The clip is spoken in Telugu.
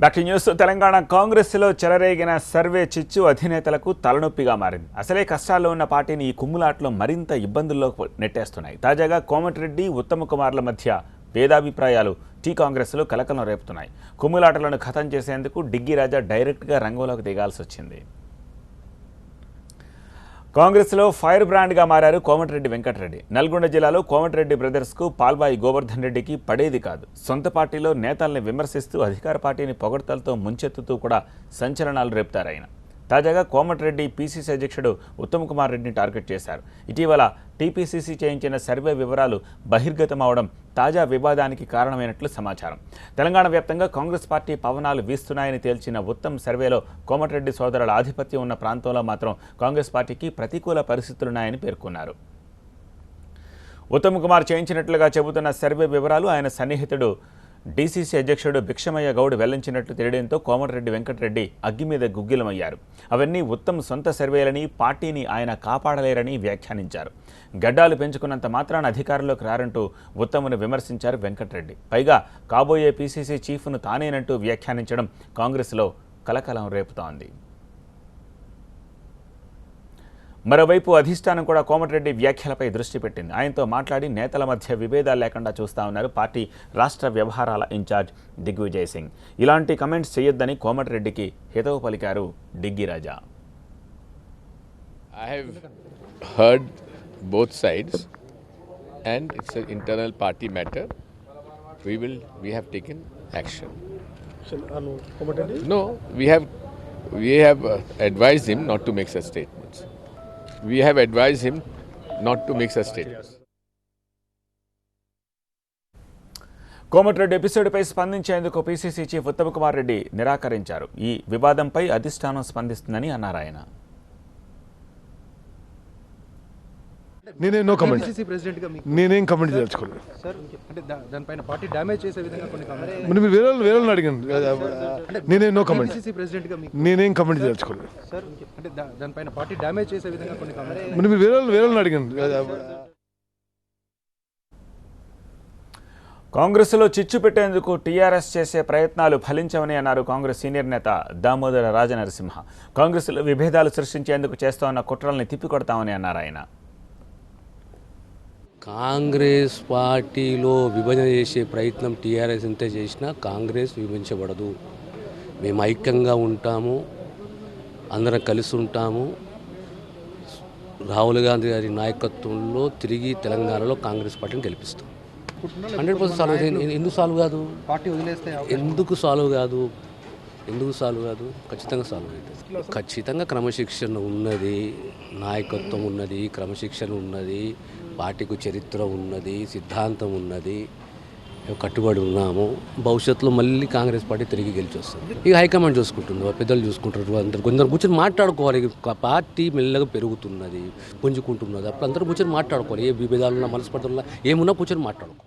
Back to news. తెలంగాణ కాంగ్రెస్లో చెలరేగిన సర్వే చిచ్చు అధినేతలకు తలనొప్పిగా మారింది. అసలే కష్టాల్లో ఉన్న పార్టీని ఈ కుమ్ములాటలో మరింత ఇబ్బందుల్లో నెట్టేస్తున్నాయి. తాజాగా కోమటిరెడ్డి, ఉత్తమ్ కుమార్ల మధ్య భేదాభిప్రాయాలు టీ కాంగ్రెస్లో కలకలం రేపుతున్నాయి. కుమ్ములాటలను ఖతం చేసేందుకు డిగ్గీ రాజా డైరెక్ట్గా రంగంలోకి దిగాల్సి వచ్చింది. కాంగ్రెస్లో ఫైర్ బ్రాండ్గా మారారు కోమటిరెడ్డి వెంకటరెడ్డి. నల్గొండ జిల్లాలో కోమటిరెడ్డి బ్రదర్స్కు పాల్బాయి గోవర్ధన్ రెడ్డికి పడేది కాదు. సొంత పార్టీలో నేతల్ని విమర్శిస్తూ అధికార పార్టీని పొగడ్తలతో ముంచెత్తుతూ కూడా సంచలనాలు రేపుతారు ఆయన. తాజాగా కోమటిరెడ్డి పీసీసీ అధ్యక్షుడు ఉత్తమ్ కుమార్ రెడ్డిని టార్గెట్ చేశారు. ఇటీవల టీపీసీసీ చేయించిన సర్వే వివరాలు బహిర్గతమవడం తాజా వివాదానికి కారణమైనట్లు సమాచారం. తెలంగాణ వ్యాప్తంగా కాంగ్రెస్ పార్టీ పవనాలు వీస్తున్నాయని తేల్చిన ఉత్తమ్ సర్వేలో కోమటిరెడ్డి సోదరుల ఆధిపత్యం ఉన్న ప్రాంతంలో మాత్రం కాంగ్రెస్ పార్టీకి ప్రతికూల పరిస్థితులున్నాయని పేర్కొన్నారు. ఉత్తమ్ కుమార్ చేయించినట్లుగా చెబుతున్న సర్వే వివరాలు ఆయన సన్నిహితుడు డీసీసీ అధ్యక్షుడు భిక్షమయ్య గౌడ్ వెల్లించినట్లు తెలియడంతో కోమటిరెడ్డి వెంకటరెడ్డి అగ్గి మీద గుగ్గిలమయ్యారు. అవన్నీ ఉత్తమ్ సొంత సర్వేలని, పార్టీని ఆయన కాపాడలేరని వ్యాఖ్యానించారు. గడ్డాలు పెంచుకున్నంత మాత్రాన అధికారంలోకి రారంటూ ఉత్తమ్ను విమర్శించారు వెంకటరెడ్డి. పైగా కాబోయే పీసీసీ చీఫ్ను తానేనంటూ వ్యాఖ్యానించడం కాంగ్రెస్లో కలకలం రేపుతోంది. మరోవైపు అధిష్టానం కూడా కోమటిరెడ్డి వ్యాఖ్యలపై దృష్టి పెట్టింది. ఆయనతో మాట్లాడి నేతల మధ్య విభేదాలు లేకుండా చూస్తా ఉన్నారు పార్టీ రాష్ట్ర వ్యవహారాల ఇన్ఛార్జ్ దిగ్విజయ్ సింగ్. ఇలాంటి కమెంట్స్ చేయొద్దని కోమటిరెడ్డికి హితవు పలికారు డిగ్గీ రాజా. I have heard both sides and it's an internal party matter. We have taken action. No, we have advised him not to make such statements. We have advised him not to make such statements. Komatireddy ఎపిసోడ్పై స్పందించేందుకు పీసీసీ చీఫ్ ఉత్తమ్ కుమార్ రెడ్డి నిరాకరించారు. ఈ వివాదంపై అధిష్టానం స్పందిస్తుందని అన్నారు ఆయన. నేనేం కమెంట్ చేయదలుచుకోలేదు. మీరు వేరే అడిగాను. నేనేం కమెంట్ చేయదలుచుకోలేదు. మీరు వేరే అడిగాను. కాంగ్రెస్లో చిచ్చు పెట్టేందుకు టీఆర్ఎస్ చేసే ప్రయత్నాలు ఫలించవని అన్నారు కాంగ్రెస్ సీనియర్ నేత దామోదర రాజనరసింహ. కాంగ్రెస్లో విభేదాలు సృష్టించేందుకు చేస్తోన్న కుట్రల్ని తిప్పికొడతామని అన్నారు ఆయన. కాంగ్రెస్ పార్టీలో విభజన చేసే ప్రయత్నం టీఆర్ఎస్ ఎంత చేసినా కాంగ్రెస్ విభజించబడదు. మేము ఐక్యంగా ఉంటాము, అందరం కలిసి ఉంటాము. రాహుల్ గాంధీ గారి నాయకత్వంలో తిరిగి తెలంగాణలో కాంగ్రెస్ పార్టీని గెలిపిస్తాం. 100% సాల్వ్ అవుతుంది. ఎందుకు సాల్వ్ కాదు? పార్టీ వదిలేస్తే ఎందుకు సాల్వ్ కాదు? ఖచ్చితంగా సాల్వ్ అవుతుంది. ఖచ్చితంగా క్రమశిక్షణ ఉన్నది, నాయకత్వం ఉన్నది, క్రమశిక్షణ ఉన్నది, పార్టీకు చరిత్ర ఉన్నది, సిద్ధాంతం ఉన్నది, కట్టుబడి ఉన్నాము. భవిష్యత్తులో మళ్ళీ కాంగ్రెస్ పార్టీ తిరిగి గెలిచి వస్తుంది. ఇక హైకమాండ్ చూసుకుంటుంది, పెద్దలు చూసుకుంటారు. కొందరు కూర్చొని మాట్లాడుకోవాలి. పార్టీ మెల్లగా పెరుగుతున్నది, పుంజుకుంటున్నది. అప్పుడు అందరూ కూర్చొని మాట్లాడుకోవాలి. ఏ విభేదాలున్నా, మనస్పర్ధలున్నా, ఏమున్నా కూర్చొని మాట్లాడుకోవాలి.